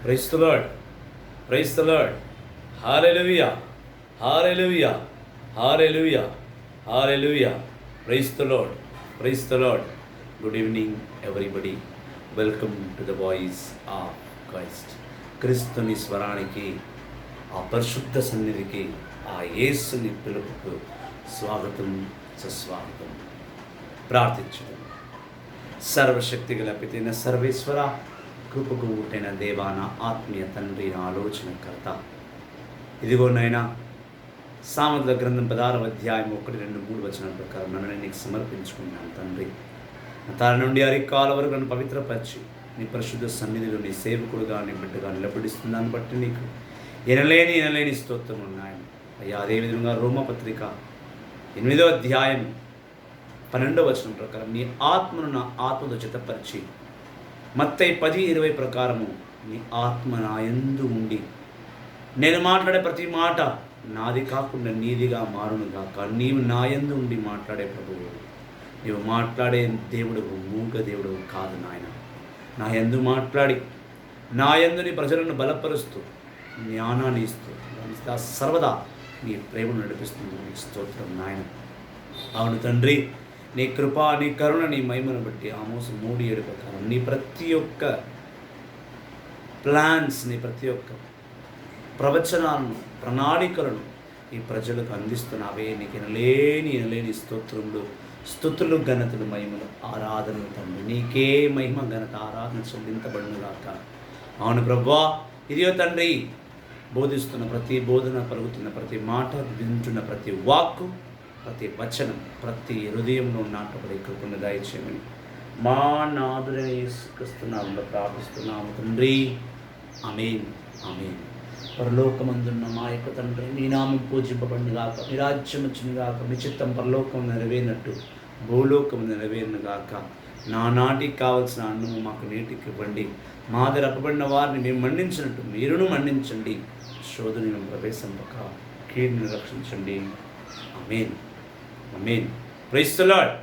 Praise the Lord, praise the Lord. Hallelujah, hallelujah, hallelujah, hallelujah. Praise the Lord, praise the Lord. Good evening everybody. Welcome to the voice of Christ. క్రీస్తుని స్వరానికి, ఆ పరిశుద్ధ సన్నిధికి, ఆ యేసుని పిలుపుకు స్వాగతం, సుస్వాగతం. ప్రార్థించడం. సర్వశక్తి గల పితైన సర్వేశ్వర, కృపకు ఊటైన దేవాన ఆత్మీయ తండ్రి, నా ఆలోచనకర్త, ఇదిగో నైనా సామెతల గ్రంథం 16వ అధ్యాయం 1, 2, 3 వచనాల ప్రకారం నన్ను నీకు సమర్పించుకున్నాను తండ్రి. తన నుండి అరికాల వరకు నన్ను పవిత్రపరిచి నీ పరిశుద్ధ సన్నిధిలో నీ సేవకుడుగా, నీ బిడ్డగా నిలబడిస్తున్నాను బట్టి నీకు ఎనలేని స్తోత్రం ఉన్నాయి అయ్యా. అదేవిధంగా రోమపత్రిక 8వ అధ్యాయం 12వ వచనం ప్రకారం నీ ఆత్మను నా ఆత్మతో జతపరిచి, మత్తయి 10:20 ప్రకారము నీ ఆత్మ నా యందు ఉండి నేను మాట్లాడే ప్రతి మాట నాది కాకుండా నీదిగా మారునుగాక. నీవు నా యందు ఉండి మాట్లాడే ప్రభువు, నీవు మాట్లాడే దేవుడు మూగ దేవుడు కాదు నాయన. నా యందు మాట్లాడి నా యందు నీ ప్రజలను బలపరుస్తూ జ్ఞానాన్ని ఇస్తూ సర్వదా నీ ప్రేమను నడిపిస్తుంది. నీ స్తోత్రం నాయన. అవును తండ్రి, నీ కృప, నీ కరుణ, నీ మహిమను బట్టి ఆమోసు 3:7 ప్రకారం నీ ప్రతి ఒక్క ప్లాన్స్, నీ ప్రతి ఒక్క ప్రవచనాలను, ప్రణాళికలను ఈ ప్రజలకు అందిస్తున్నావే. నీకు ఎనలేని స్తోత్రములు, స్తుతులు, ఘనతలు, మహిమలు, ఆరాధనలు తండ్రి. నీకే మహిమ, ఘనత, ఆరాధన చెల్లించబడునుగాక. అవును ప్రభువా, ఇదిగో తండ్రి, బోధిస్తున్న ప్రతి బోధన, పలుకుతున్న ప్రతి మాట, వింటున్న ప్రతి వాక్కు, ప్రతి వచనం, ప్రతి హృదయంలో నాటబడి కృపను దయచేయమని మా నాదుడైన యేసుక్రీస్తు నామములో ప్రార్థిస్తున్నాము తండ్రి. ఆమేన్, ఆమేన్. పరలోకమందున్న మా యొక్క తండ్రి, నీ నామం పూజింపబడునుగాక, నీ రాజ్యం వచ్చునుగాక, మీ చిత్తం పరలోకం నెరవేరినట్టు భూలోకము నెరవేరునుగాక. నాటికి కావలసిన అన్నము మాకు నేటికి ఇవ్వండి. మా దగ్గర అప్పబడిన వారిని మేము మన్నించినట్టు మీరును మన్నించండి. శోధన మేము ప్రవేశింపక కీడును రక్షించండి. ఆమేన్, ఆమేన్. Praise the Lord,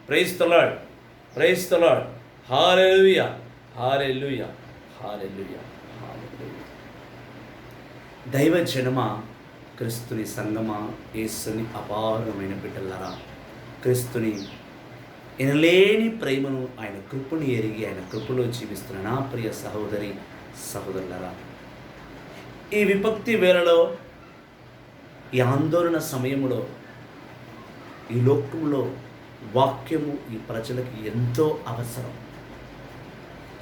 praise the Lord, praise the Lord. హల్లెలూయా, హల్లెలూయా, హల్లెలూయా, హల్లెలూయా. దైవ జనమ, క్రీస్తుని సంగమా, యేసుని అపారమైన బిడ్డలారా, క్రీస్తుని ఎనలేని ప్రేమను, ఆయన కృపను ఎరిగి ఆయన కృపలో జీవిస్తున్న నా ప్రియ సహోదరి, సహోదరులారా, ఈ విపక్తి వేళలో, ఈ ఆందోళన సమయంలో, ఈ లోకంలో వాక్యము ఈ ప్రజలకు ఎంతో అవసరం.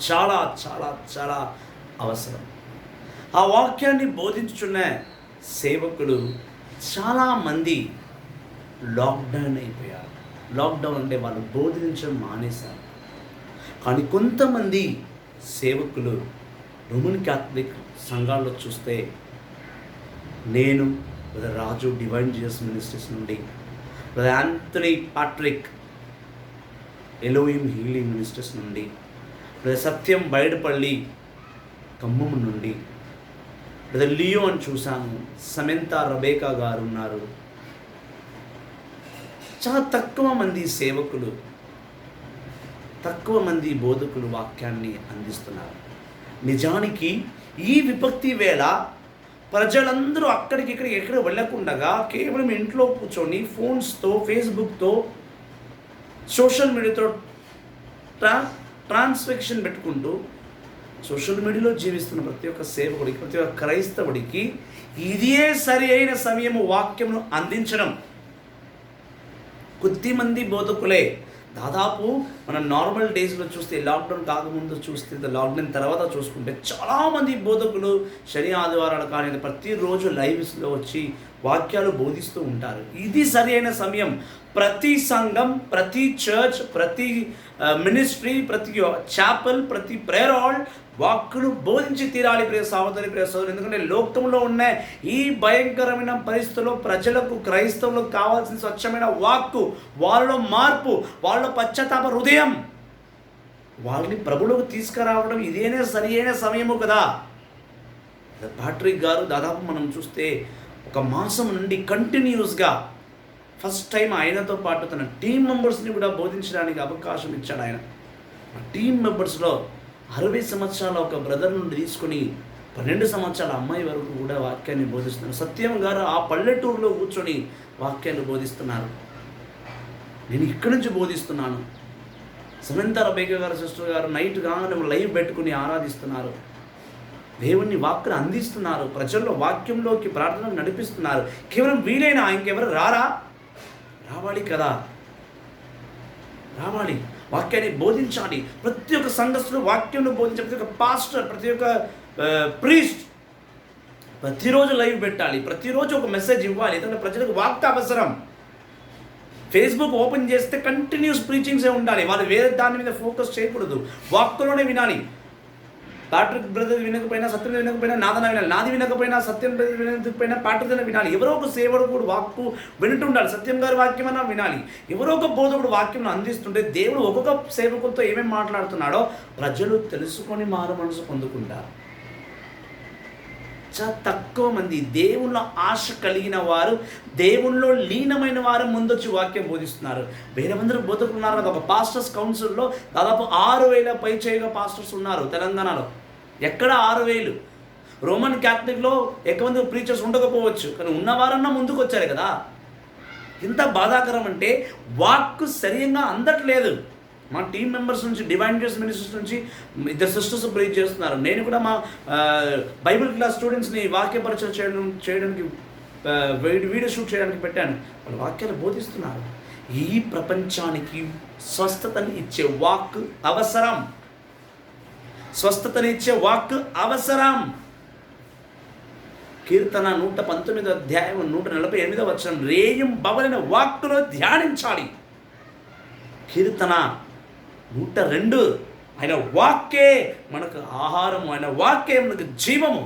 చాలా చాలా చాలా అవసరం. ఆ వాక్యాన్ని బోధించుచున్న సేవకులు చాలామంది లాక్డౌన్ అయిపోయారు. లాక్డౌన్ అంటే వాళ్ళు బోధించడం మానేశారు. కానీ కొంతమంది సేవకులు రోమన్ క్యాథలిక్ సంఘాల్లో చూస్తే, నేను brother Raju divine Jesus ministries నుండి, brother Anthony Patrick Elohim healing ministries నుండి, బ్రదర్ సత్యం బైడపల్లి ఖమ్మం నుండి, బ్రదర్ లియో అని చూశాను, సమెంతా రబేకా గారు ఉన్నారు. చాలా తక్కువ మంది సేవకులు, తక్కువ మంది బోధకులు వాక్యాన్ని అందిస్తున్నారు. నిజానికి ఈ విపత్తి వేళ ప్రజలందరూ అక్కడికి ఎక్కడ వెళ్ళకుండా కేవలం ఇంట్లో కూర్చొని ఫోన్స్తో, ఫేస్బుక్తో, సోషల్ మీడియాతో ట్రాన్సాక్షన్ పెట్టుకుంటూ సోషల్ మీడియాలో జీవిస్తున్న ప్రతి ఒక్క సేవకుడికి, ప్రతి ఒక్క క్రైస్తవుడికి ఇదే సరి అయిన సమయము వాక్యమును అందించడం. కొద్దిమంది బోధకులే, దాదాపు మనం నార్మల్ డేస్లో చూస్తే, లాక్డౌన్ కాకముందు చూస్తే, లాక్డౌన్ తర్వాత చూసుకుంటే చాలామంది బోధకులు శని ఆదివారాలు కానీ ప్రతిరోజు లైవ్స్లో వచ్చి వాక్యాలు బోధిస్తూ ఉంటారు. ఇది సరి అయిన సమయం. ప్రతి సంఘం, ప్రతి చర్చ్, ప్రతి మినిస్ట్రీ, ప్రతి చాపెల్, ప్రతి ప్రేయర్ హాల్ వాక్కులు బోధించి తీరాలి ప్రియ సహోదరి, ప్రియ సహోదరు. ఎందుకంటే లోకంలో ఉన్న ఈ భయంకరమైన పరిస్థితుల్లో ప్రజలకు, క్రైస్తవులకు కావాల్సిన స్వచ్ఛమైన వాక్కు, వాళ్ళలో మార్పు, వాళ్ళలో పశ్చాత్తాప హృదయం, వాళ్ళని ప్రభువులకు తీసుకురావడం ఇదేనే సరి అయిన సమయము కదా. పాట్రిక్ గారు దాదాపు మనం చూస్తే 1 మాసం నుండి కంటిన్యూస్గా ఫస్ట్ టైం ఆయనతో పాటు తన టీం మెంబర్స్ని కూడా బోధించడానికి అవకాశం ఇచ్చాడు ఆయన. ఆ టీం మెంబర్స్లో 60 సంవత్సరాల ఒక బ్రదర్ నుండి తీసుకొని 12 సంవత్సరాల అమ్మాయి వరకు కూడా వాక్యాన్ని బోధిస్తున్నారు. సత్యం గారు ఆ పల్లెటూరులో కూర్చొని వాక్యాన్ని బోధిస్తున్నారు. నేను ఇక్కడి నుంచి బోధిస్తున్నాను. సమంత రబేక గారు సిస్టర్ గారు నైట్ కాగానే లైవ్ పెట్టుకుని ఆరాధిస్తున్నారు. దేవుణ్ణి వాక్కును అందిస్తున్నారు. ప్రజల్లో వాక్యంలోకి ప్రార్థనకు నడిపిస్తున్నారు. కేవలం వీలైనా ఇంకెవరు రావాలి కదా, రావాలి, వాక్యాన్ని బోధించాలి. ప్రతి ఒక్క సంఘస్థులు వాక్యంలో బోధించాలి. ప్రతి ఒక్క పాస్టర్, ప్రతి ఒక్క ప్రీస్ట్ ప్రతిరోజు లైవ్ పెట్టాలి. ప్రతిరోజు ఒక మెసేజ్ ఇవ్వాలి. ఎందుకంటే ప్రజలకు వాక్త అవసరం. ఫేస్బుక్ ఓపెన్ చేస్తే కంటిన్యూస్ ప్రీచింగ్సే ఉండాలి. వాళ్ళు వేరే దాని మీద ఫోకస్ చేయకూడదు. వాక్లోనే వినాలి. ప్యాట్రిక్ బ్రదర్ వినకపోయినా, సత్యం వినకపోయినా నాదన వినాలి. నాది వినకపోయినా, సత్యం వినకపోయినా ప్యాట్రిక్ వినాలి. ఎవరో ఒక సేవకుడు వాక్కు వింటుండాలి. సత్యం గారి వాక్యం అన్నా వినాలి. ఎవరో ఒక బోధకుడు వాక్యం అందిస్తుంటే దేవుడు ఒక్కొక్క సేవకులతో ఏమేమి మాట్లాడుతున్నాడో ప్రజలు తెలుసుకొని మారు మనసు పొందుకుంటారు. చాలా తక్కువ మంది దేవుళ్ళ ఆశ కలిగిన వారు, దేవుళ్ళలో లీనమైన వారు ముందొచ్చి వాక్యం బోధిస్తున్నారు. వేరే మంది బోధకులు ఉన్నారు కదా. ఒక పాస్టర్స్ కౌన్సిల్లో దాదాపు 6,000 పైచేయగా పాస్టర్స్ ఉన్నారు తెలంగాణలో. ఎక్కడ 6,000? రోమన్ క్యాథలిక్లో ఎక్కువ మంది ప్రీచర్స్ ఉండకపోవచ్చు, కానీ ఉన్నవారన్నా ముందుకు వచ్చారు కదా. ఇంత బాధాకరం అంటే వాక్కు సరిగ్గా అందట్లేదు. మా టీం మెంబర్స్ నుంచి, డివైన్ గ్రేస్ మినిస్టర్స్ నుంచి 2 సిస్టర్స్ ప్రీచ్ చేస్తున్నారు. నేను కూడా మా బైబిల్ క్లాస్ స్టూడెంట్స్ని వాక్య పరిచయం చేయడానికి వీడియో షూట్ చేయడానికి పెట్టాను. వాళ్ళు వాక్యాలు బోధిస్తున్నారు. ఈ ప్రపంచానికి స్వస్థతని ఇచ్చే వాక్ అవసరం. స్వస్థతని ఇచ్చే వాక్ అవసరం. కీర్తన 119 అధ్యాయం 148 వచనం, రేయం బవలిన వాక్కులో ధ్యానించాలి. కీర్తన 102, ఆయన వాక్కే మనకు ఆహారము, ఆయన వాక్కే మనకు జీవము.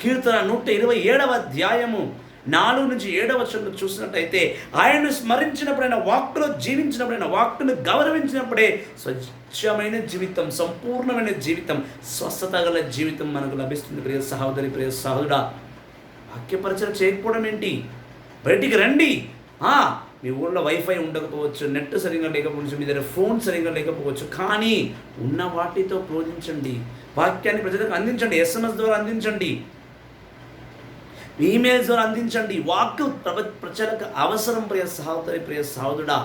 కీర్తన 127 అధ్యాయము 4 నుంచి 7 వచనంలో చూసినట్టయితే, ఆయనను స్మరించినప్పుడు, ఆయన వాక్కులో జీవించినప్పుడు, ఆయన వాక్కును గౌరవించినప్పుడే స్వచ్ఛమైన జీవితం, సంపూర్ణమైన జీవితం, స్వస్థత గల జీవితం మనకు లభిస్తుంది. ప్రియ సహోదరి, ప్రియ సహోదరుడా, వాక్యపరిచయం చేయకపోవడం ఏంటి? బయటికి రండి. మీ ఊళ్ళో వైఫై ఉండకపోవచ్చు, నెట్ సరిగ్గా లేకపోవచ్చు, మీ దగ్గర ఫోన్ సరిగ్గా లేకపోవచ్చు, కానీ ఉన్న వాటితో బోధించండి. వాక్యాన్ని ప్రజలకు అందించండి. SMS ద్వారా అందించండి, ఈమెయిల్స్ ద్వారా అందించండి. వాక్కు ప్రజలకు అవసరం. ప్రియ సహోదరి, ప్రియ సహోదరుడా,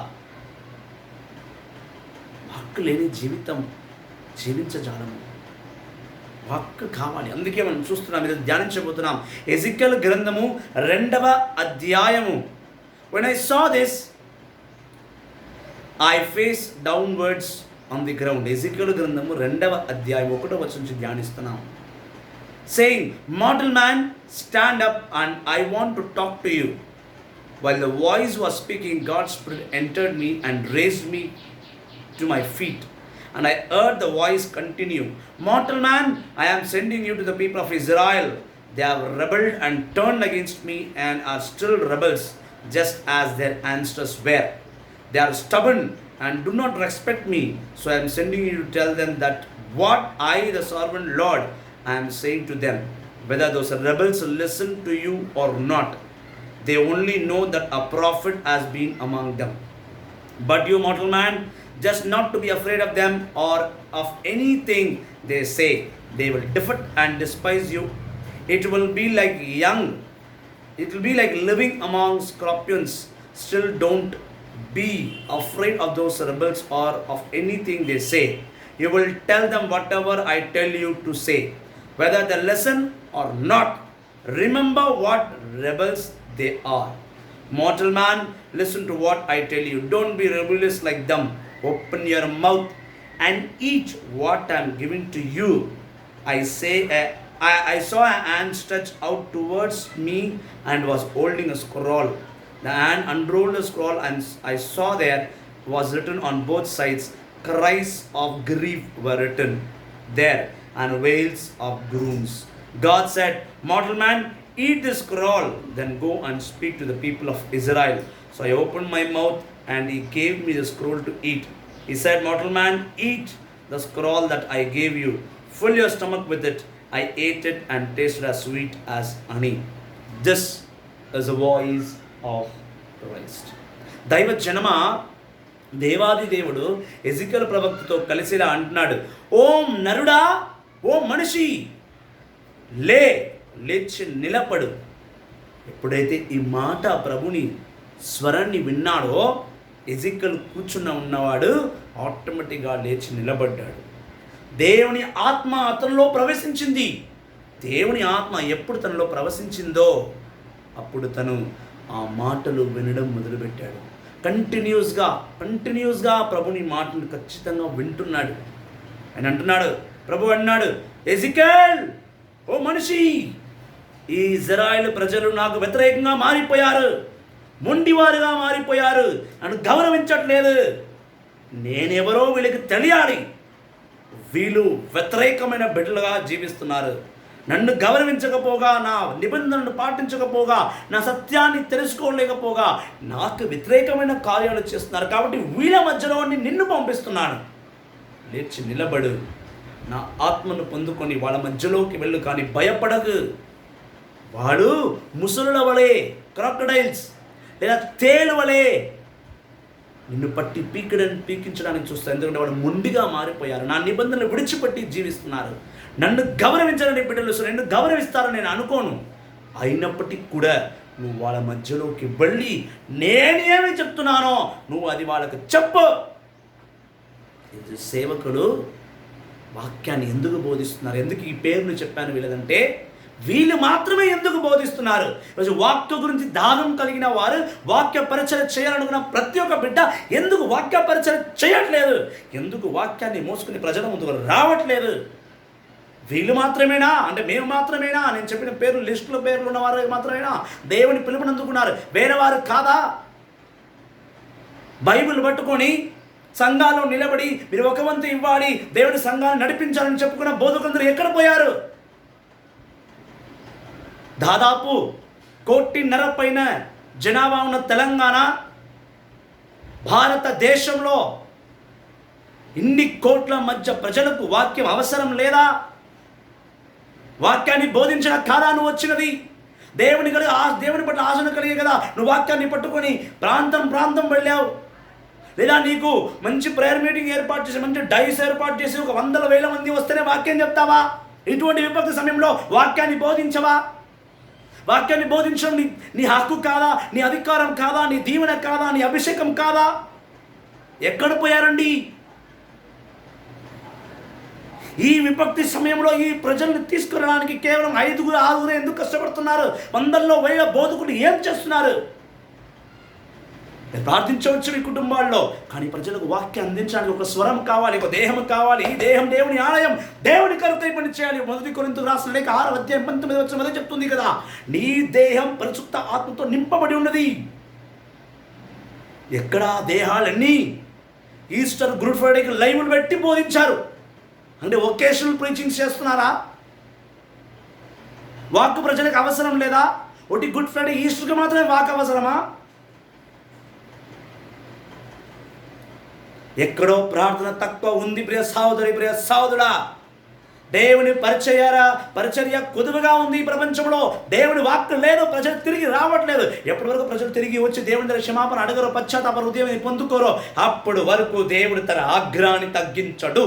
వాక్కు లేని జీవితం జీవించజాలము. వాక్కు కావాలి. అందుకే మనం చూస్తున్నాం, ఇది ధ్యానించబోతున్నాం. ఎజికెల్ గ్రంథము 2వ అధ్యాయము. When I saw this, I faced downwards on the ground. Ezekiel గ్రంథము 2వ అధ్యాయం 1వ వచనం నుంచి ధ్యానిస్తున్నాం. Saying, mortal man, stand up and I want to talk to you. While the voice was speaking, God's Spirit entered me and raised me to my feet. And I heard the voice continue, mortal man, I am sending you to the people of Israel. They have rebelled and turned against me and are still rebels, just as their ancestors were. They are stubborn and do not respect me. So I am sending you to tell them that what I, the sovereign Lord, I am saying to them, whether those rebels listen to you or not. They only know that a prophet has been among them. But you, mortal man, just not to be afraid of them or of anything they say. They will defeat and despise you. It will be like living among scorpions. Still don't be afraid of those rebels or of anything they say. You will tell them whatever I tell you to say, whether they listen or not. Remember what rebels they are. Mortal man, listen to what I tell you. Don't be rebellious like them. Open your mouth and eat what I am giving to you. I saw a hand stretched out towards me and was holding a scroll. The hand unrolled the scroll and I saw there was written on both sides, cries of grief were written there and wails of groans. God said, mortal man, eat this scroll, then go and speak to the people of Israel. So I opened my mouth and he gave me the scroll to eat. He said, mortal man, eat the scroll that I gave you. Fill your stomach with it. I ate it and tasted as sweet as honey. This is the voice of Christ. దైవ జనమ, దేవాది దేవుడు ఎజికల్ ప్రవక్తతో కలిసి ఇలా అంటున్నాడు, ఓం నరుడా, ఓ మనిషి, లేచి నిలబడు. ఎప్పుడైతే ఈ మాట ప్రభుని స్వరాన్ని విన్నాడో ఎజికల్ ఉన్నవాడు ఆటోమేటిక్గా లేచి నిలబడ్డాడు. దేవుని ఆత్మ అతనిలో ప్రవేశించింది. దేవుని ఆత్మ ఎప్పుడు తనలో ప్రవేశించిందో అప్పుడు తను ఆ మాటలు వినడం మొదలుపెట్టాడు. కంటిన్యూస్గా ప్రభుని మాటను ఖచ్చితంగా వింటున్నాడు. ఆయన అంటున్నాడు, ప్రభు అన్నాడు, ఎజికేల్, ఓ మనిషి, ఈ ఇజ్రాయేలు ప్రజలు నాకు వ్యతిరేకంగా మారిపోయారు, మొండివారుగా మారిపోయారు, నన్ను గౌరవించట్లేదు. నేనెవరో వీళ్ళకి తెలియాలి. వీళ్ళు వ్యతిరేకమైన బిడ్డలుగా జీవిస్తున్నారు. నన్ను గౌరవించకపోగా, నా నిబంధనను పాటించకపోగా, నా సత్యాన్ని తెలుసుకోలేకపోగా నాకు వ్యతిరేకమైన కార్యాలు చేస్తున్నారు. కాబట్టి వీళ్ళ మధ్యలో నిన్ను పంపిస్తున్నాను. లేచి నిలబడు, నా ఆత్మను పొందుకొని వాళ్ళ మధ్యలోకి వెళ్ళు, కానీ భయపడకు. వాడు ముసలుల వలె, క్రాకడైల్స్ లేదా తేలు వలె నిన్ను పట్టి పీకించడానికి చూస్తారు. ఎందుకంటే వాడు మొండిగా మారిపోయారు, నా నిబంధనలు విడిచిపెట్టి జీవిస్తున్నారు. నన్ను గౌరవించాలని బిడ్డలు నన్ను గౌరవిస్తారని నేను అనుకోను. అయినప్పటికీ కూడా నువ్వు వాళ్ళ మధ్యలోకి వెళ్ళి నేనేమి చెప్తున్నానో నువ్వు అది వాళ్ళకి చెప్పు. సేవకులు వాక్యాన్ని ఎందుకు బోధిస్తున్నారు? ఎందుకు ఈ పేరును చెప్పాను వీళ్ళదంటే, వీళ్ళు మాత్రమే ఎందుకు బోధిస్తున్నారు? ఈరోజు వాక్య గురించి దానం కలిగిన వారు, వాక్య పరిచయం చేయాలనుకున్న ప్రతి ఒక్క బిడ్డ ఎందుకు వాక్య పరిచయం చేయట్లేదు? ఎందుకు వాక్యాన్ని మోసుకుని ప్రజల ముందుకు రావట్లేదు? వీళ్ళు మాత్రమేనా? అంటే మేము మాత్రమేనా? నేను చెప్పిన పేర్లు లిస్టులో పేర్లు ఉన్నవారు మాత్రమేనా దేవుని పిలుపునందుకున్నారు? వేరే వారు కాదా? బైబిల్ పట్టుకొని సంఘాల్లో నిలబడి మీరు ఒక వంతు ఇవ్వాలి, దేవుని సంఘాన్ని నడిపించాలని చెప్పుకున్న బోధకులందరూ ఎక్కడ పోయారు? దాదాపు 1.5 కోటి జనాభా ఉన్న తెలంగాణ భారతదేశంలో ఇన్ని కోట్ల మధ్య ప్రజలకు వాక్యం అవసరం లేదా? వాక్యాన్ని బోధించడం కాదా నువ్వు వచ్చినది? దేవుని పట్ల ఆశను కలిగే కదా నువ్వు వాక్యాన్ని పట్టుకొని ప్రాంతం వెళ్ళావు. లేదా నీకు మంచి ప్రేయర్ మీటింగ్ ఏర్పాటు చేసి, మంచి డైస్ ఏర్పాటు చేసి 100,000 మంది వస్తేనే వాక్యం చెప్తావా? ఇటువంటి విపత్తు సమయంలో వాక్యాన్ని బోధించవా? వాక్యాన్ని బోధించడం నీ హక్కు కాదా? నీ అధికారం కాదా? నీ దీవెన కాదా? నీ అభిషేకం కాదా? ఎక్కడ పోయారండి? ఈ విపత్తి సమయంలో ఈ ప్రజల్ని తీసుకురావడానికి కేవలం 5-6 ఎందుకు కష్టపడుతున్నారు? 100,000 బోధకులు ఏం చేస్తున్నారు? ప్రార్థించవచ్చు మీ కుటుంబాల్లో, కానీ ప్రజలకు వాక్యం అందించడానికి ఒక స్వరం కావాలి, ఒక దేహం కావాలి. ఈ దేహం దేవుని ఆలయం, దేవుని కొరకై పని చేయాలి. 1 కొరింథీయులకు రాసిన లేఖ 6:19 చెప్తుంది కదా, నీ దేహం పరిశుద్ధ ఆత్మతో నింపబడి ఉన్నది. ఎక్కడ దేహాలన్నీ ఈస్టర్, గుడ్ ఫ్రైడేకి లైవ్లు పెట్టి బోధించారు. అంటే ఒకేషనల్ ప్రీచింగ్స్ చేస్తున్నారా? వాక్ ప్రజలకు అవసరం లేదా? ఒకటి గుడ్ ఫ్రైడే, ఈస్టర్కి మాత్రమే వాక్ అవసరమా? ఎక్కడో ప్రార్థన తక్కువ ఉంది ప్రియ సహోదరి, ప్రియ సహోదరుడా. దేవుని పరిచర్య కొదువుగా ఉంది ఈ ప్రపంచంలో. దేవుని వాక్కు లేదు, ప్రజలు తిరిగి రావట్లేదు. ఎప్పటి వరకు ప్రజలు తిరిగి వచ్చి దేవుని దగ్గర క్షమాపణ అడగరో, పశ్చాత్తాప హృదయం పొందుకోరో, అప్పుడు వరకు దేవుడు తన ఆగ్రహాన్ని తగ్గించడు.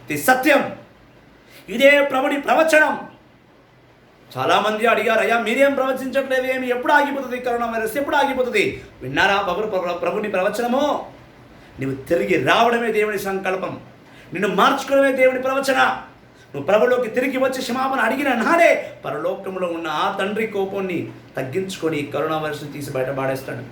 ఇది సత్యం. ఇదే ప్రభుని ప్రవచనం. చాలామంది అడిగారు, అయ్యా మీరేం ప్రవచించట్లేదు, ఏమి ఎప్పుడు ఆగిపోతుంది కరోనా వైరస్, ఎప్పుడు ఆగిపోతుంది? విన్నారా ప్రభుని ప్రవచనము? నువ్వు తిరిగి రావడమే దేవుని సంకల్పం, నిన్ను మార్చుకోవడమే దేవుని ప్రవచన. నువ్వు ప్రభులోకి తిరిగి వచ్చి క్షమాపణ అడిగిన నాడే పరలోకంలో ఉన్న ఆ తండ్రి కోపాన్ని తగ్గించుకొని కరోనా వైరస్ తీసి బయట పాడేస్తాడు.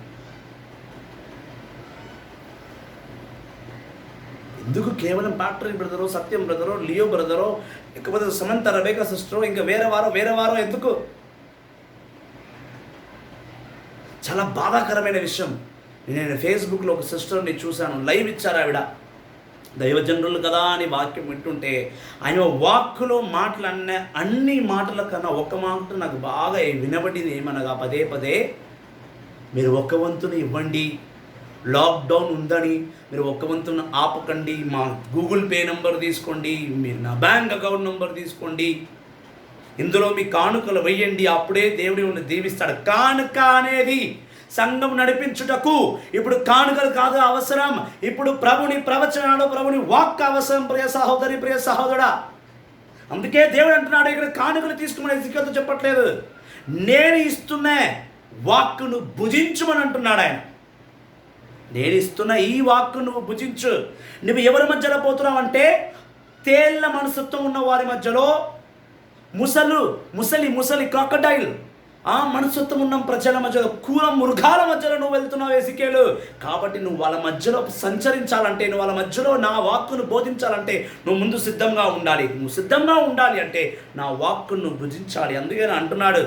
ఎందుకు కేవలం పాట్రీ బ్రదరో, సత్యం బ్రదరో, లియో బ్రదరో, లేకపోతే సమంత రవేక సిస్టరో, ఇంకా వేరే వారో ఎందుకు? చాలా బాధాకరమైన విషయం. నేను ఫేస్బుక్లో ఒక సిస్టర్ని చూశాను, లైవ్ ఇచ్చారు. ఆవిడ దైవజనులు కదా అని వాక్యం వింటుంటే, ఆయన వాక్కులో మాటలన్న అన్ని మాటల కన్నా ఒక మాట నాకు బాగా వినబడింది. ఏమనగా పదే మీరు ఒక వంతుని ఇవ్వండి, లాక్డౌన్ ఉందని మీరు ఒక వంతును ఆపకండి, మా గూగుల్ పే నెంబర్ తీసుకోండి, మీరు నా బ్యాంక్ అకౌంట్ నెంబర్ తీసుకోండి, ఇందులో మీ కానుకలు వెయ్యండి, అప్పుడే దేవుడు దీవిస్తాడు. కానుక అనేది సంఘం నడిపించుటకు ఇప్పుడు కానుకలు కాదు అవసరం, ఇప్పుడు ప్రభుని ప్రవచనాలు, ప్రభుని వాక్ అవసరం. ప్రియ సహోదరి, ప్రియ సహోదరుడా, అందుకే దేవుడు అంటున్నాడు ఇక్కడ కానుకలు తీసుకుని ఎజికేలుతో చెప్పట్లేదు, నేను ఇస్తున్న వాక్కును భుజించుమని అంటున్నాడు ఆయన. నేను ఇస్తున్న ఈ వాక్కు నువ్వు భుజించు. నువ్వు ఎవరి మధ్యలో పోతున్నావు అంటే తేళ్ల మనస్తత్వం ఉన్న వారి మధ్యలో, ముసలి క్రాకడైల్ మనస్తత్వం ఉన్న ప్రజల మధ్యలో, క్రూర మృగాల మధ్యలో నువ్వు వెళ్తున్నావు ఎజికేలు. కాబట్టి నువ్వు వాళ్ళ మధ్యలో సంచరించాలంటే, నువ్వు వాళ్ళ మధ్యలో నా వాక్కును బోధించాలంటే నువ్వు ముందు సిద్ధంగా ఉండాలి. నువ్వు సిద్ధంగా ఉండాలి అంటే నా వాక్కును నువ్వు భుజించాలి. అందుకే అంటున్నాడు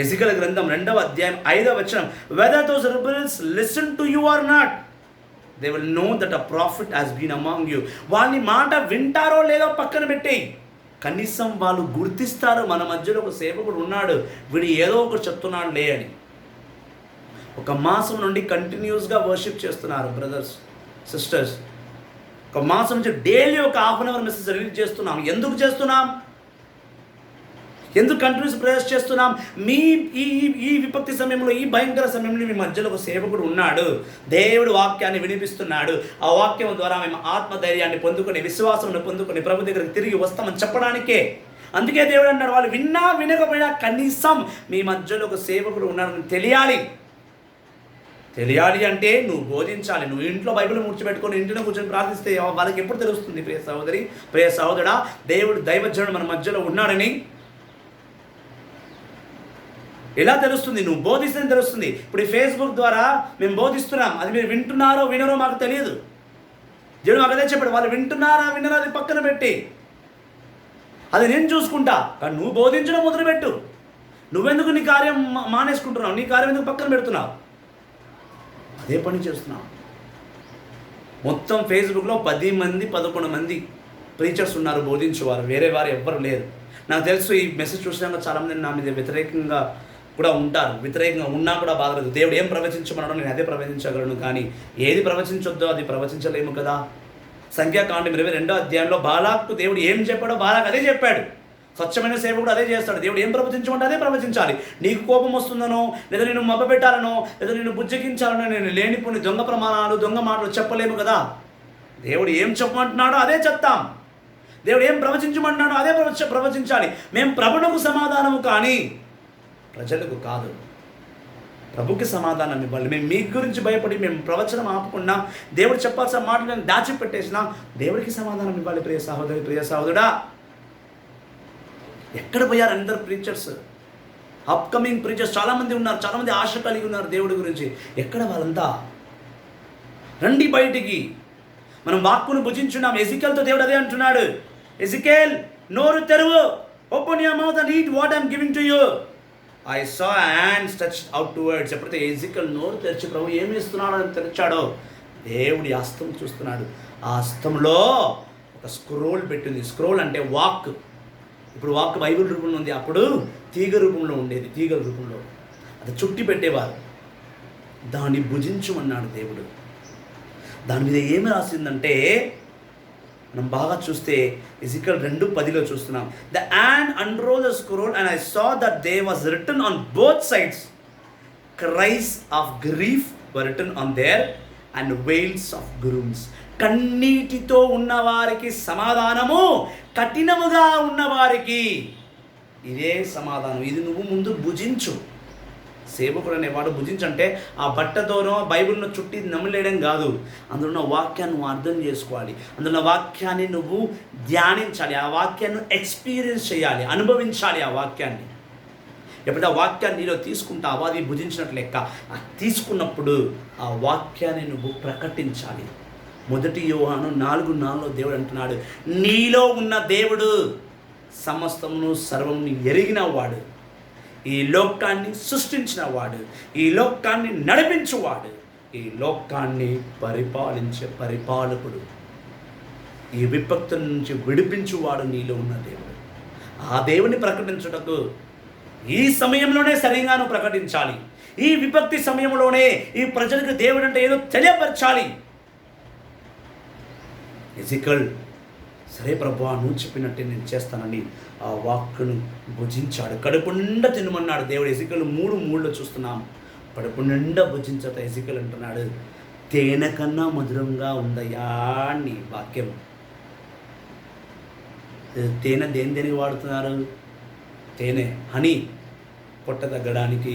ఎజికేలు గ్రంథం 2వ అధ్యాయం 5వ వచనం, whether those rebels listen to you or not, they will know that a prophet has been among you. వాళ్ళని మాట వింటారో లేదో పక్కన పెట్టేయి, కనీసం వాళ్ళు గుర్తిస్తారు మన మధ్యలో ఒక సేవకుడు ఉన్నాడు, వీడు ఏదో ఒకటి చెప్తున్నాడు లే అని. ఒక మాసం నుండి కంటిన్యూస్గా వర్షిప్ చేస్తున్నారు బ్రదర్స్ సిస్టర్స్. ఒక మాసం నుంచి డైలీ ఒక ½ గంట మెసేజ్ రిలీజ్ చేస్తున్నాం. ఎందుకు చేస్తున్నాం? ఎందుకు కంటిన్యూస్ ప్రేయర్స్ చేస్తున్నాం? మీ ఈ విపత్తి సమయంలో, ఈ భయంకర సమయంలో మీ మధ్యలో ఒక సేవకుడు ఉన్నాడు, దేవుడు వాక్యాన్ని వినిపిస్తున్నాడు. ఆ వాక్యం ద్వారా మేము ఆత్మధైర్యాన్ని పొందుకొని, విశ్వాసాన్ని పొందుకొని ప్రభు దగ్గరికి తిరిగి వస్తామని చెప్పడానికే. అందుకే దేవుడు అన్నాడు, వాళ్ళు విన్నా వినకపోయినా కనీసం మీ మధ్యలో ఒక సేవకుడు ఉన్నాడని తెలియాలి. తెలియాలి అంటే నువ్వు బోధించాలి. నువ్వు ఇంట్లో బైబిల్ ముడిచిపెట్టుకొని ఇంటిలో కూర్చొని ప్రార్థిస్తే వాళ్ళకి ఎప్పుడు తెలుస్తుంది? ప్రియ సహోదరి, ప్రియ సహోదరుడా, దేవుడు దైవజనుడు మన మధ్యలో ఉన్నాడని ఎలా తెలుస్తుంది? నువ్వు బోధిస్తే తెలుస్తుంది. ఇప్పుడు ఈ ఫేస్బుక్ ద్వారా మేము బోధిస్తున్నాం, అది మీరు వింటున్నారో వినరో మాకు తెలియదు. దేవుడు మాకు అదే చెప్పాడు, వాళ్ళు వింటున్నారా వినరా అది పక్కన పెట్టి, అది నేను చూసుకుంటా, కానీ నువ్వు బోధించడం మొదలుపెట్టు. నువ్వెందుకు నీ కార్యం మానేసుకుంటున్నావు? నీ కార్యం ఎందుకు పక్కన పెడుతున్నావు? అదే పని చేస్తున్నావు. మొత్తం ఫేస్బుక్లో 10 మంది 11 మంది ప్రీచర్స్ ఉన్నారు బోధించేవారు, వేరే వారు ఎవ్వరు లేరు. నాకు తెలుసు ఈ మెసేజ్ చూసినాక చాలామంది నా మీద వ్యతిరేకంగా కూడా ఉంటారు. వ్యతిరేకంగా ఉన్నా కూడా బాధలేదు. దేవుడు ఏం ప్రవచించమన్నాడో నేను అదే ప్రవచించగలను, కానీ ఏది ప్రవచించొద్దో అది ప్రవచించలేము కదా. సంఖ్యాకాండం 22వ అధ్యాయంలో బాలాకు దేవుడు ఏం చెప్పాడో బాలాకు అదే చెప్పాడు. స్వచ్ఛమైన సేవకుడు అదే చేస్తాడు. దేవుడు ఏం ప్రవచించమంటే అదే ప్రవచించాలి. నీకు కోపం వస్తుందనో, లేదా నేను మభ్యపెట్టాలనో, లేదా నేను బుజ్జగించాలనో, నేను లేనిపోని దొంగ ప్రమాణాలు, దొంగ మాటలు చెప్పలేము కదా. దేవుడు ఏం చెప్పమంటున్నాడో అదే చెప్తాం. దేవుడు ఏం ప్రవచించమంటున్నాడో అదే ప్రవచించాలి. మేము ప్రభువుకు సమాధానము కానీ ప్రజలకు కాదు. ప్రభుకి సమాధానం ఇవ్వాలి. మేము మీ గురించి భయపడి మేము ప్రవచనం ఆపకుండా దేవుడు చెప్పాల్సిన మాటలను దాచిపెట్టేసినా దేవుడికి సమాధానం ఇవ్వాలి. ప్రియ సహోదరి, ప్రియ సహోదరుడా, ఎక్కడ పోయారు అందరు ప్రీచర్స్? అప్కమింగ్ ప్రీచర్స్ చాలామంది ఉన్నారు, చాలామంది ఆశ కలిగి ఉన్నారు దేవుడి గురించి. ఎక్కడ వాళ్ళంతా? రండి బయటికి, మనం వాక్కును భుజించున్నాం. ఎజికేల్తో దేవుడు అదే అంటున్నాడు, ఎజికేల్ నోరు తెరువు, open your mouth and eat what I'm giving to you. I saw hands touch out towards. ఎప్పుడైతే ఎజికేల్ నోరు తెరిచి ప్రభు ఏమి ఇస్తున్నాడో అని తెరిచాడో, దేవుడి హస్తం చూస్తున్నాడు. ఆ హస్తంలో ఒక స్క్రోల్ పెట్టింది. స్క్రోల్ అంటే వాక్. ఇప్పుడు వాక్ బైబిల్ రూపంలో ఉంది, అప్పుడు తీగ రూపంలో ఉండేది. తీగ రూపంలో అది చుట్టి పెట్టేవారు. దాన్ని భుజించమన్నాడు దేవుడు. దాని మీద ఏమి రాసిందంటే, మనం బాగా చూస్తే ఎజికేల్ 2:10 చూస్తున్నాం. The hand unroll the scroll and I saw that there was written on both sides cries of grief were written on there and wails of grooms. కన్నీటితో ఉన్నవారికి సమాధానము, కఠినముగా ఉన్నవారికి ఇదే సమాధానం. ఇది నువ్వు ముందు భుజించు. సేవకుడు అనేవాడు భుజించంటే ఆ బట్టతోనో బైబిల్ను చుట్టి నమ్మలేయడం కాదు. అందులో ఉన్న వాక్యాన్ని నువ్వు అర్థం చేసుకోవాలి. అందులో ఉన్న వాక్యాన్ని నువ్వు ధ్యానించాలి. ఆ వాక్యాన్ని ఎక్స్పీరియన్స్ చేయాలి, అనుభవించాలి. ఆ వాక్యాన్ని ఎప్పుడైతే ఆ వాక్యాన్ని నీలో తీసుకుంటావో అది భుజించినట్లు లెక్క. తీసుకున్నప్పుడు ఆ వాక్యాన్ని నువ్వు ప్రకటించాలి. 1 యోహాను 4:4 దేవుడు అంటున్నాడు, నీలో ఉన్న దేవుడు సమస్తమును సర్వమును ఎరిగిన వాడు, ఈ లోకాన్ని సృష్టించిన వాడు, ఈ లోకాన్ని నడిపించువాడు, ఈ లోకాన్ని పరిపాలించే పరిపాలకుడు, ఈ విపత్తు నుంచి విడిపించువాడు నీలో ఉన్న దేవుడు. ఆ దేవుని ప్రకటించుటకు ఈ సమయంలోనే సరిగా నువ్వు ప్రకటించాలి. ఈ విపత్తి సమయంలోనే ఈ ప్రజలకు దేవుడు అంటే ఏదో తెలియపరచాలి. ఎజికేల్ సరే ప్రభువా నువ్వు చెప్పినట్టే నేను చేస్తానని ఆ వాక్కును భుజించాడు. కడుపుండా తినమన్నాడు దేవుడు. ఎజికేల్ 3:3 చూస్తున్నాం. కడుపు నిండా భుజించట ఎజికల్ అంటున్నాడు, తేనె కన్నా మధురంగా ఉందయ్యా నీ వాక్యం. తేనె దేనికి వాడుతున్నారు? తేనె హనీ, పొట్ట తగ్గడానికి,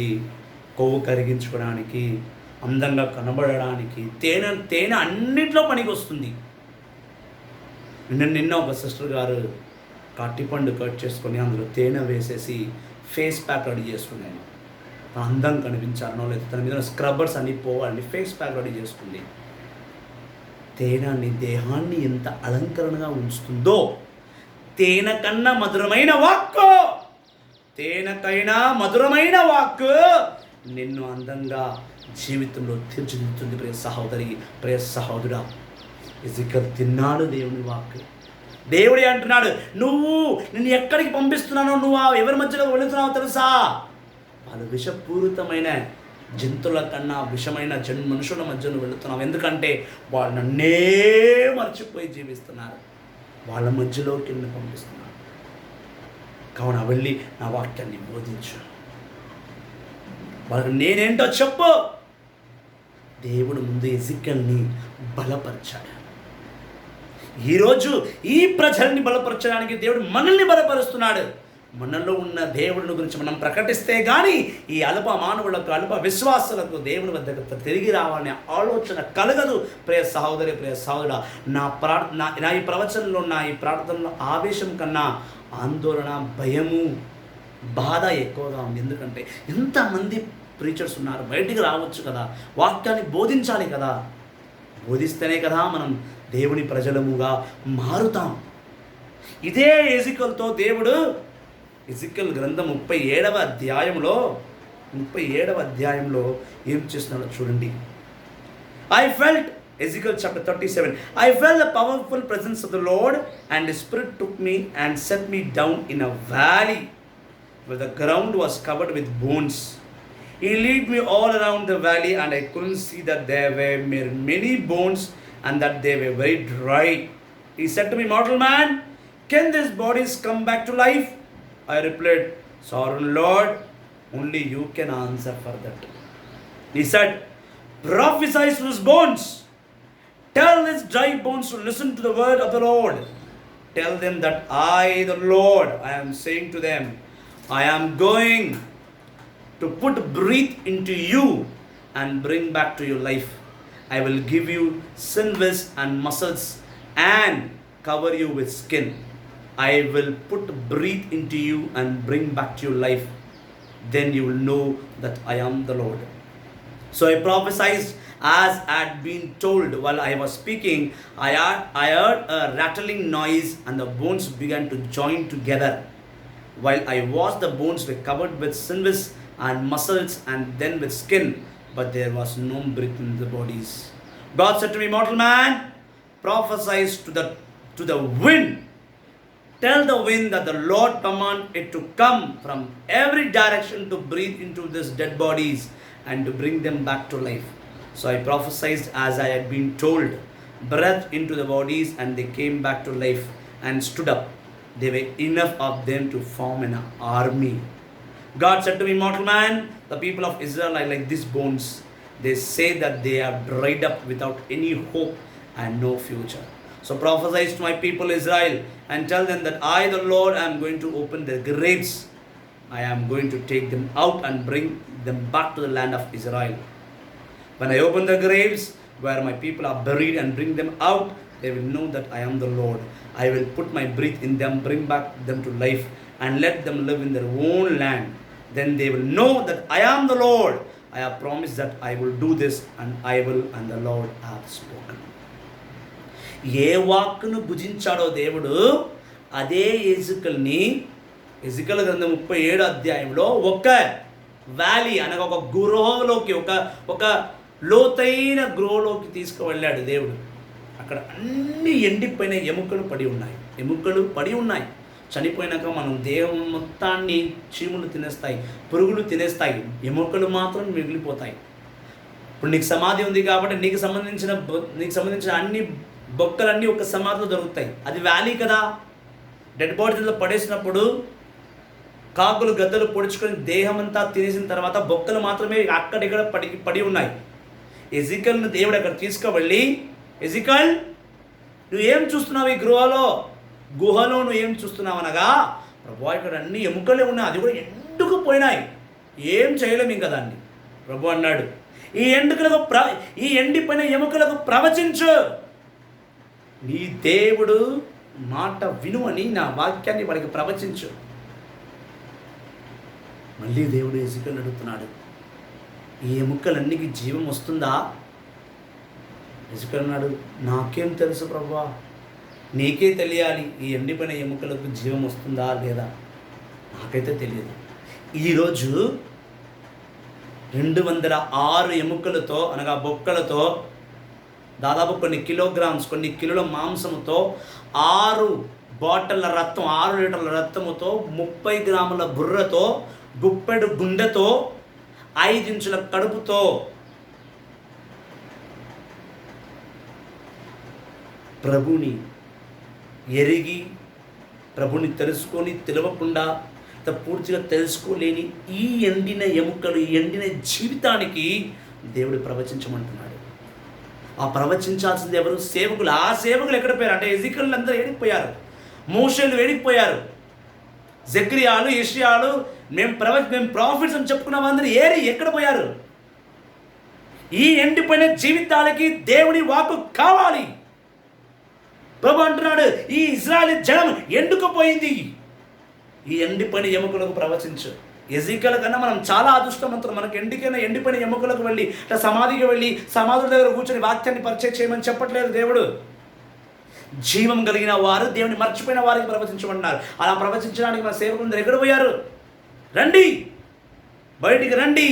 కొవ్వు కరిగించుకోవడానికి, అందంగా కనబడడానికి తేనె అన్నిట్లో పనికి వస్తుంది. నిన్న ఒక సిస్టర్ గారు కట్టిపండు కట్ చేసుకొని అందులో తేనె వేసేసి ఫేస్ ప్యాక్ రెడీ చేసుకున్నాను. అందం కనిపించాలనో లేదా తన మీద స్క్రబ్బర్స్ అన్నీ పోవాలని ఫేస్ ప్యాక్ రెడీ చేసుకుంది. తేనె దేహాన్ని ఎంత అలంకరణగా ఉంచుతుందో, తేనె కన్నా మధురమైన వాక్కు, తేనెకైనా మధురమైన వాక్కు నిన్ను అందంగా జీవితంలో తీర్చిదిద్దుతుంది. ప్రియ సహోదరి, ప్రియ సహోదరుడా, ఎజికల్ తిన్నాడు దేవుని వాక్కు. దేవుడే అంటున్నాడు, నిన్ను ఎక్కడికి పంపిస్తున్నానో, నువ్వు ఎవరి మధ్యలో వెళుతున్నావో తెలుసా? వాళ్ళు విషపూరితమైన జంతువుల కన్నా విషమైన మనుషుల మధ్యలో వెళుతున్నావు. ఎందుకంటే వాళ్ళు నన్నే మర్చిపోయి జీవిస్తున్నారు. వాళ్ళ మధ్యలోకి నిన్ను పంపిస్తున్నాను. కావున వెళ్ళి నా వాక్యాన్ని బోధించు, వాళ్ళకి నేనేంటో చెప్పు. దేవుడు ముందు ఎజికల్ని బలపరిచాడు. ఈరోజు ఈ ప్రజల్ని బలపరచడానికి దేవుడు మనల్ని బలపరుస్తున్నాడు. మనలో ఉన్న దేవుడిని గురించి మనం ప్రకటిస్తే కానీ ఈ అల్ప మానవులకు, అల్ప విశ్వాసులకు దేవుని వద్దకు తిరిగి రావాలనే ఆలోచన కలగదు. ప్రియ సహోదరి, ప్రియ సహోదరుడా, నా ఈ ప్రవచనంలో, నా ఈ ప్రార్థనలో ఆవేశం కన్నా ఆందోళన, భయము, బాధ ఎక్కువగా ఉంది. ఎందుకంటే ఎంతమంది ప్రీచర్స్ ఉన్నారు, బయటికి రావచ్చు కదా, వాక్యాన్ని బోధించాలి కదా. బోధిస్తేనే కదా మనం దేవుని ప్రజలముగా మారుతాం. ఇదే ఎజికల్తో దేవుడు ఎజికల్ గ్రంథం 37వ అధ్యాయంలో ఏం చేస్తున్నాడో చూడండి. Ezekiel chapter 37, I felt the powerful presence of the Lord, and His Spirit took me and set me down in a valley where the ground was covered with bones. He led me all around the valley, and I couldn't see that there were many bones and that they were very dry. He said to me, mortal man, can these bodies come back to life? I replied, sovereign Lord, only you can answer for that. He said, prophesy to these bones. Tell these dry bones to listen to the word of the Lord. Tell them that I, the Lord, I am saying to them, I am going to put breath into you and bring back to you life. I will give you sinews and muscles and cover you with skin. I will put breath into you and bring back to you life. Then you will know that I am the Lord. So I prophesied as I had been told. While I was speaking, I heard a rattling noise, and the bones began to join together. While I watched, the bones were covered with sinews and muscles and then with skin, but there was no breath in the bodies. God said to me, mortal man, prophesy to the wind. Tell the wind that the Lord command it to come from every direction to breathe into these dead bodies and to bring them back to life. So I prophesied as I had been told, breath into the bodies, and they came back to life and stood up. There were enough of them to form an army. God said to me, mortal man, the people of Israel are like these bones. They say that they are dried up without any hope and no future. So prophesy to my people Israel and tell them that I, the Lord, am going to open their graves. I am going to take them out and bring them back to the land of Israel. When I open the graves where my people are buried and bring them out, they will know that I am the Lord. I will put my breath in them, bring back them to life, and let them live in their own land. Then they will know that I am the Lord. I have promised that I will do this, and I will, and the Lord hath spoken. ఏ వాక్కును భుజించాడో దేవుడు, అదే ఎజికల్ గ్రంథం 37 అధ్యాయంలో ఒక valley అనగా ఒక గుహలోకి, ఒక లోతైన గృహలోకి తీసుకువెళ్ళాడు దేవుడు. అక్కడ అన్ని ఎండిపోయిన ఎముకలు పడి ఉన్నాయి. చనిపోయినాక మనం దేహం మొత్తాన్ని చీములు తినేస్తాయి, పురుగులు తినేస్తాయి, ఎముకలు మాత్రం మిగిలిపోతాయి. ఇప్పుడు నీకు సమాధి ఉంది కాబట్టి నీకు సంబంధించిన అన్ని బొక్కలన్నీ ఒక సమాధిలో దొరుకుతాయి. అది వ్యాలీ కదా. డెడ్ బాడీలో పడేసినప్పుడు కాకులు గద్దలు పొడుచుకొని దేహం అంతా తినేసిన తర్వాత బొక్కలు మాత్రమే అక్కడిక్కడ పడి ఉన్నాయి. ఎజికల్ను దేవుడు అక్కడ తీసుకువెళ్ళి, ఎజికల్ నువ్వేం చూస్తున్నావు ఈ గుహలో నువ్వేం చూస్తున్నావు అనగా, ప్రభు ఇక్కడ అన్ని ఎముకలే ఉన్నాయి, అది కూడా ఎండుకుపోయినాయి, ఏం చేయలేము ఇంకా దాన్ని. ప్రభు అన్నాడు, ఈ ఎండిపోయిన ఎముకలకు ప్రవచించు, నీ దేవుడు మాట వినువని నా వాక్యాన్ని వాడికి ప్రవచించు. మళ్ళీ దేవుడు ఎజికల్ని అడుగుతున్నాడు, ఈ ఎముకలన్నికి జీవం వస్తుందా? ఎజికల్ అన్నాడు, నాకేం తెలుసు ప్రభువా, నీకే తెలియాలి, ఈ ఎండిపోయిన ఎముకలకు జీవం వస్తుందా లేదా, నాకైతే తెలియదు. ఈరోజు 206 ఎముకలతో అనగా బొక్కలతో దాదాపు కొన్ని కిలోగ్రామ్స్, కొన్ని కిలోల మాంసముతో 6 బాటిళ్ళ రక్తం, 6 లీటర్ల రక్తముతో, 30 గ్రాముల బుర్రతో, గుప్పెడు గుండెతో, 5 ఇంచుల కడుపుతో ప్రభుని ఎరిగి, ప్రభుని తెలుసుకొని తెలియకుండా పూర్తిగా తెలుసుకోలేని ఈ ఎండిన ఎముకలు, ఈ ఎండిన జీవితానికి దేవుడు ప్రవచించమంటున్నాడు. ఆ ప్రవచించాల్సింది ఎవరు? సేవకులు. ఆ సేవకులు ఎక్కడ పోయారు అంటే ఎజికల్ అందరూ ఏడిపోయారు, మోషేలు ఏడిపోయారు, జకరియాలు, యెషయాలు, మేము ప్రాఫిట్స్ అని చెప్పుకున్న అందరూ ఎక్కడ పోయారు? ఈ ఎండిపోయిన జీవితాలకి దేవుడి వాక్కు కావాలి. ప్రభు అంటున్నాడు, ఈ ఇశ్రాయేలు జనం ఎండుకుపోయింది, ఈ ఎండిపోయిన ఎముకలకు ప్రవచించు. ఎజికల్ కన్నా మనం చాలా అదృష్టవంతులు. మనకు ఎండిపోయిన ఎముకలకు వెళ్ళి, సమాధికి వెళ్ళి సమాధుల దగ్గర కూర్చొని వాక్యాన్ని పరిచయం చేయమని చెప్పట్లేదు దేవుడు. జీవం కలిగిన వారు దేవుని మర్చిపోయిన వారికి ప్రవచించమన్నారు. అలా ప్రవచించడానికి మన సేవకులందరూ ఎక్కడ పోయారు? రండి, బయటికి రండి.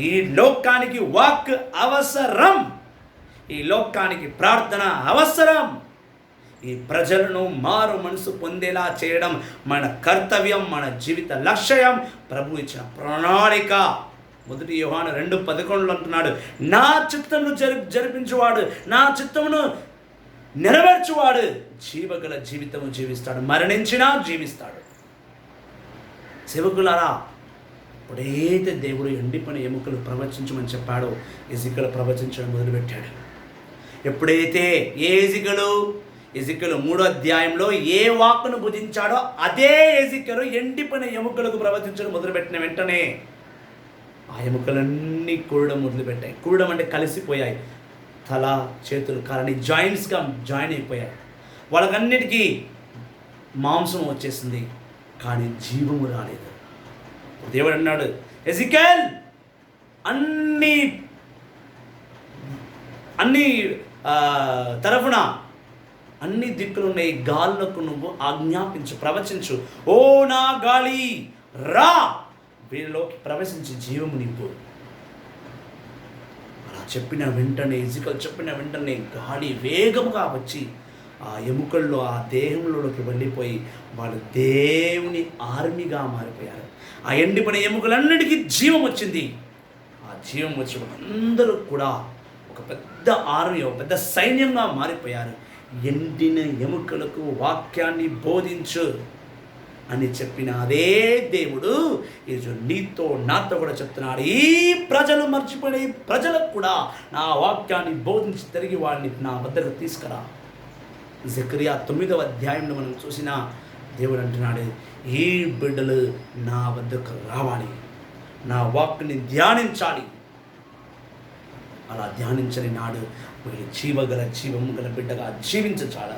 ఈ లోకానికి వాక్ అవసరం, ఈ లోకానికి ప్రార్థన అవసరం. ఈ ప్రజలను మారు మనసు పొందేలా చేయడం మన కర్తవ్యం, మన జీవిత లక్ష్యం, ప్రభు ఇచ్చిన ప్రణాళిక. 1 యోహాను 2:11 అంటున్నాడు, నా చిత్తమును జరిపించువాడు, నా చిత్తమును నెరవేర్చువాడు జీవగల జీవితము జీవిస్తాడు, మరణించినా జీవిస్తాడు. సేవకులారా, ఎప్పుడైతే దేవుడు ఎండిపోయిన ఎముకలు ప్రవచించమని చెప్పాడో ఎజికలు ప్రవచించడం మొదలుపెట్టాడు. ఎప్పుడైతే ఎజికలు 3వ అధ్యాయంలో ఏ వాక్కును భుజించాడో అదే ఎజికలు ఎండిపోయిన ఎముకలకు ప్రవచించడం మొదలుపెట్టిన వెంటనే ఆ ఎముకలన్నీ కూడడం మొదలుపెట్టాయి. కూడడం అంటే కలిసిపోయాయి, తల, చేతులు, కాళ్ళని జాయింట్స్గా జాయిన్ అయిపోయాయి. వాళ్ళకన్నిటికీ మాంసం వచ్చేసింది, కానీ జీవము రాలేదు. దేవుడు అన్నాడు, ఎజికెల్ అన్ని తరఫున అన్ని దిక్కులు ఉన్నాయి, గాలులకు నువ్వు ఆజ్ఞాపించు, ప్రవచించు. ఓ నా గాలి రా, వీళ్ళలోకి ప్రవేశించి జీవము నింపు. అలా చెప్పిన వెంటనే, ఎజికల్ చెప్పిన వెంటనే గాలి వేగముగా వచ్చి ఆ ఎముకల్లో, ఆ దేహంలోకి వెళ్ళిపోయి వాళ్ళు దేవుని ఆర్మీగా మారిపోయారు. ఆ ఎండిపోయిన ఎముకలన్నిటికీ జీవం వచ్చింది. ఆ జీవం వచ్చి అందరూ కూడా ఒక పెద్ద ఆర్మీ, ఒక పెద్ద సైన్యంగా మారిపోయారు. ఎండిన ఎముకలకు వాక్యాన్ని బోధించు అని చెప్పిన అదే దేవుడు ఈరోజు నీతో నాతో కూడా చెప్తున్నాడు. ఈ ప్రజలు మర్చిపోయిన ఈ ప్రజలకు కూడా నా వాక్యాన్ని బోధించి తిరిగి వాళ్ళని నా వద్దకు తీసుకురా. జకరియా 9వ అధ్యాయంలో మనం చూసిన దేవుడు అంటున్నాడు, ఈ బిడ్డలు నా వద్దకు రావాలి, నా వాక్ని ధ్యానించాలి. అలా ధ్యానించని నాడు వీళ్ళు జీవము గల బిడ్డగా జీవించాలి.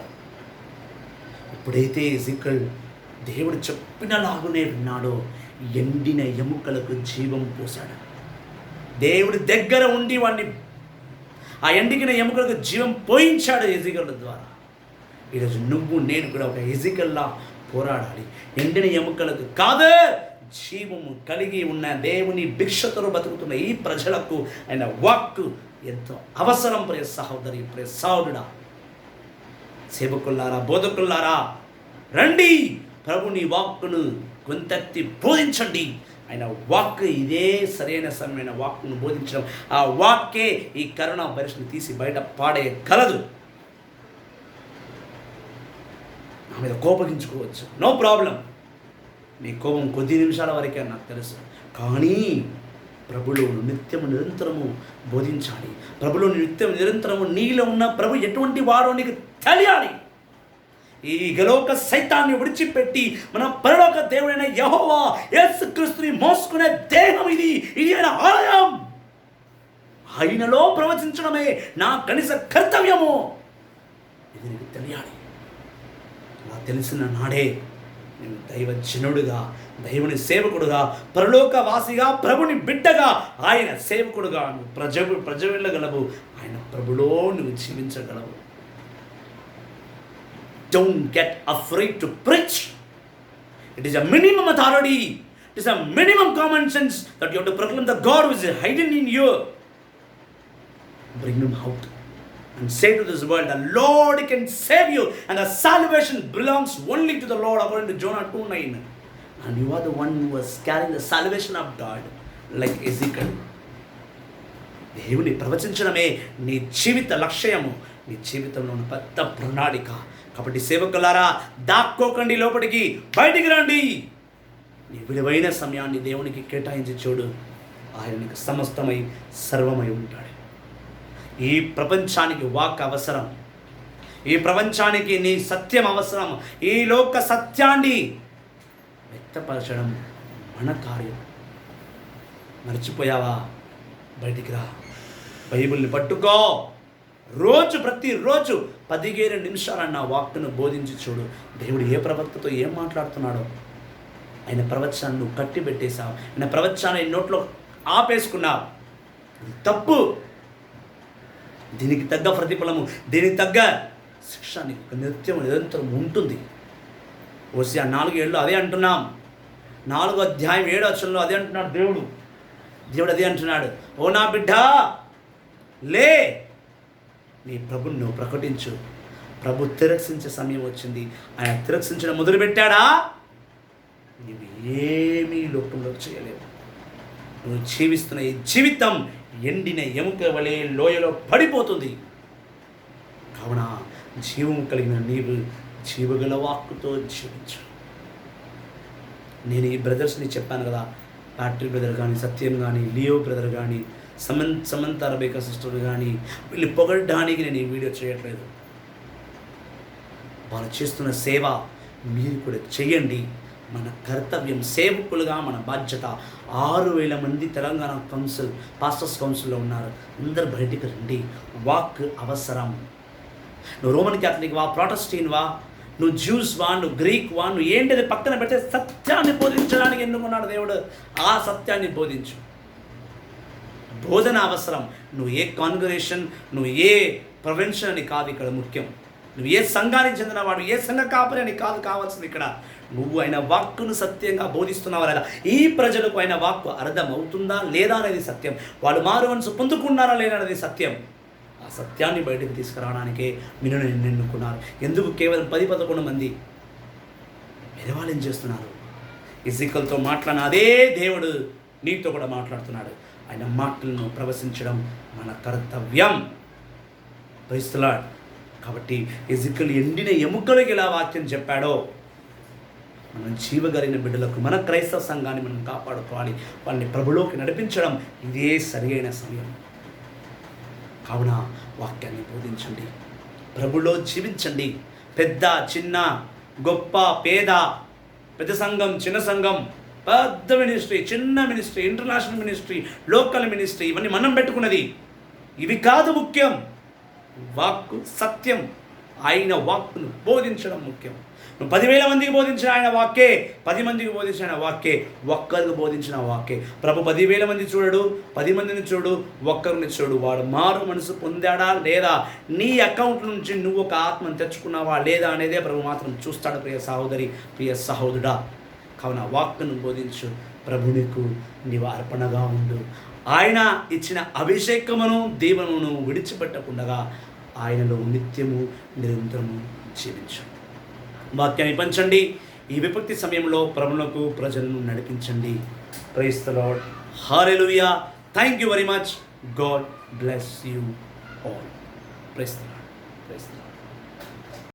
ఎప్పుడైతే ఎజికల్ దేవుడు చెప్పినలాగునే విన్నాడో ఎండిన ఎముకలకు జీవం పోశాడు. దేవుడి దగ్గర ఉండి వాడిని ఆ ఎండికిన ఎముకలకు జీవం పోయించాడు ఎజికల్ ద్వారా. ఈరోజు నువ్వు నేను కూడా ఒక ఎజికల్లా పోరాడాలి. ఎండిన ఎముకలకు కాదు, జీవము కలిగి ఉన్న దేవుని భిక్షతలో బతుకుతున్న ఈ ప్రజలకు ఆయన వాక్కు ఎంతో అవసరం. ప్రియ సహోదరి, ప్రియ సహోదరుడా, సేవకులారా, బోధకులారా, రండి, ప్రభుని వాక్కును గొంతెత్తి బోధించండి. ఆయన వాక్ ఇదే సరైన సమయమైన వాక్కును బోధించడం. ఆ వాక్కే ఈ కరోనా వైరస్ను తీసి బయట పాడేయగలదు. నా మీద కోపగించుకోవచ్చు, నో ప్రాబ్లం. నీ కోపం కొద్ది నిమిషాల వరకే నాకు తెలుసు, కానీ ప్రభులో నిత్యము నిరంతరము బోధించాలి. ప్రభులో నిత్యం నిరంతరము నీలో ఉన్న ప్రభు ఎటువంటి వాడో నీకు తెలియాలి. ఈ గలోక సైతాన్ని విడిచిపెట్టి మన పరలోక దేవుడైన యెహోవా యేసుక్రీస్తుని మోసుకునే దేహం ఇది ఆయన ఆలయం. ఆయనలో ప్రవచించడమే నా కనీస కర్తవ్యము. ఇది నీకు తెలియాలి. అలా తెలిసిన నాడే నేను దైవజనుడుగా, దైవుని సేవకుడుగా, పరలోకవాసిగా, ప్రభుని బిడ్డగా, ఆయన సేవకుడుగా నువ్వు ప్రజవెళ్ళగలవు. ఆయన ప్రభులో నువ్వు జీవించగలవు. Don't get afraid to preach. It is a minimum authority. It is a minimum common sense that you have to proclaim the God who is hidden in you. Bring him out and say to this world, the Lord can save you, and the salvation belongs only to the Lord, according to Jonah 2:9. And you are the one who was carrying the salvation of God, like Ezekiel. దేవుని ప్రవచించడమే నీ జీవిత లక్ష్యము, నీ జీవితంలో ఉన్న పెద్ద ప్రణాళిక. కాబట్టి సేవకులారా, దాక్కోకండి, లోపలికి బయటికి రండి. నీ విలువైన సమయాన్ని దేవునికి కేటాయించి చూడు. ఆయన నీకు సమస్తమై సర్వమై ఉంటాడు. ఈ ప్రపంచానికి వాక్ అవసరం. ఈ ప్రపంచానికి నీ సత్యం అవసరం. ఈ లోక సత్యాన్ని వ్యక్తపరచడం మన కార్యం. మర్చిపోయావా? బయటికి రా, బైబిల్ని పట్టుకో. ప్రతిరోజు 15 నిమిషాలన్న వాక్ను బోధించి చూడు. దేవుడు ఏ ప్రవక్తతో ఏం మాట్లాడుతున్నాడో ఆయన ప్రవచనాన్ని నువ్వు కట్టి పెట్టేశావు. ఆయన ప్రవచనాన్ని నోట్లో ఆపేసుకున్నావు. తప్పు. దీనికి తగ్గ ప్రతిఫలము, దీనికి తగ్గ శిక్ష నీకు నిత్యం నిరంతరం ఉంటుంది. హోషేయ 4:7 అదే అంటున్నాం. 4వ అధ్యాయం 7వ వచనంలో అదే అంటున్నాడు దేవుడు అదే అంటున్నాడు. ఓ నా బిడ్డ, లే, నీ ప్రభుని నువ్వు ప్రకటించు. ప్రభు తిరస్కరించే సమయం వచ్చింది. ఆయన తిరస్కరించడం మొదలుపెట్టాడా, నువ్వు ఏమీ లోకంలో చేయలేవు. నువ్వు జీవిస్తున్న ఈ జీవితం ఎండిన ఎముక వలె లోయలో పడిపోతుంది. కావున జీవం కలిగిన నీవు జీవగల వాక్కుతో జీవించు. నేను ఈ బ్రదర్స్ని చెప్పాను కదా, ప్యాట్రిక్ బ్రదర్ కానీ, సత్యం కానీ, లియో బ్రదర్ కానీ, సమంత రబేకా సిస్టర్ కానీ, వీళ్ళు పొగడడానికి నేను ఈ వీడియో చేయట్లేదు. వాళ్ళు చేస్తున్న సేవ మీరు కూడా చేయండి. మన కర్తవ్యం, సేవకులుగా మన బాధ్యత. 6,000 మంది తెలంగాణ కౌన్సిల్, పాస్టర్స్ కౌన్సిల్లో ఉన్నారు. అందరు బయటికి రండి. వాక్ అవసరం. నువ్వు రోమన్ క్యాథలిక్ వా, ప్రొటెస్టెంట్ వా, నువ్వు జ్యూస్ వా, నువ్వు గ్రీక్ వా, నువ్వు ఏంటిది పక్కన పెడితే సత్యాన్ని బోధించడానికి ఎన్నుకున్నాడు దేవుడు. ఆ సత్యాన్ని బోధించు. బోధన అవసరం. నువ్వు ఏ కాంగ్రిగేషన్, నువ్వు ఏ ప్రొవెన్షన్ అని కాదు ఇక్కడ ముఖ్యం. నువ్వు ఏ సంఘానికి చెందినవాడు, ఏ సంఘ కాపరి అని కాదు కావాల్సింది ఇక్కడ. నువ్వు ఆయన వాక్కును సత్యంగా బోధిస్తున్నావా లేదా? ఈ ప్రజలకు ఆయన వాక్కు అర్థం అవుతుందా లేదా అనేది సత్యం. వాళ్ళు మారు మనసు పొందుకున్నారా లేదా అనేది సత్యం. ఆ సత్యాన్ని బయటకు తీసుకురావడానికే మీరు నేను ఎన్నుకున్నారు. ఎందుకు కేవలం 10-11 మంది? వేరే వాళ్ళు ఏం చేస్తున్నారు? ఎజెకియెల్తో మాట్లాడిన అదే దేవుడు నీతో కూడా మాట్లాడుతున్నాడు. ఆయన మాటలను ప్రవశించడం మన కర్తవ్యం. Praise the Lord. కాబట్టి ఎజెకియెల్ ఎండిన ఎముకలకి ఇలా వాక్యం చెప్పాడో, మనం జీవగలిగిన బిడ్డలకు, మన క్రైస్తవ సంఘాన్ని మనం కాపాడుకోవాలి. వాళ్ళని ప్రభులోకి నడిపించడం ఇదే సరియైన సమయం. కావున వాక్యాన్ని బోధించండి, ప్రభులో జీవించండి. పెద్ద చిన్న, గొప్ప పేద, పెద్ద సంఘం చిన్న సంఘం, పెద్ద మినిస్ట్రీ చిన్న ministry, international ministry, local ministry, ఇవన్నీ మనం పెట్టుకున్నది. ఇవి కాదు ముఖ్యం. వాక్కు సత్యం. ఆయన వాక్కును బోధించడం ముఖ్యం. నువ్వు 10,000 మందికి బోధించిన ఆయన వాక్కే, 10 మందికి బోధించిన ఆయన వాక్కే, ఒక్కరికి బోధించిన వాక్కే. ప్రభు 10,000 మంది చూడడు, 10 మందిని చూడు, ఒక్కరిని చూడు. వాడు మారు మనసు పొందాడా లేదా, నీ అకౌంట్ నుంచి నువ్వు ఒక ఆత్మను తెచ్చుకున్నావా లేదా అనేదే ప్రభు మాత్రం చూస్తాడు. ప్రియ సహోదరి, ప్రియ సహోదరుడా. కావున వాక్కును బోధించు. ప్రభునికి నీవు అర్పణగా ఉండు. ఆయన ఇచ్చిన అభిషేకమును దీవెనను విడిచిపెట్టకుండా ఆయనలో నిత్యము నిరంతరము జీవించు. వాక్యాన్ని పంచండి. ఈ విపత్తి సమయంలో ప్రభువులకు ప్రజలను నడిపించండి. Praise the Lord. Hallelujah. Thank you very much. God bless you all. Praise the Lord. Praise the lord.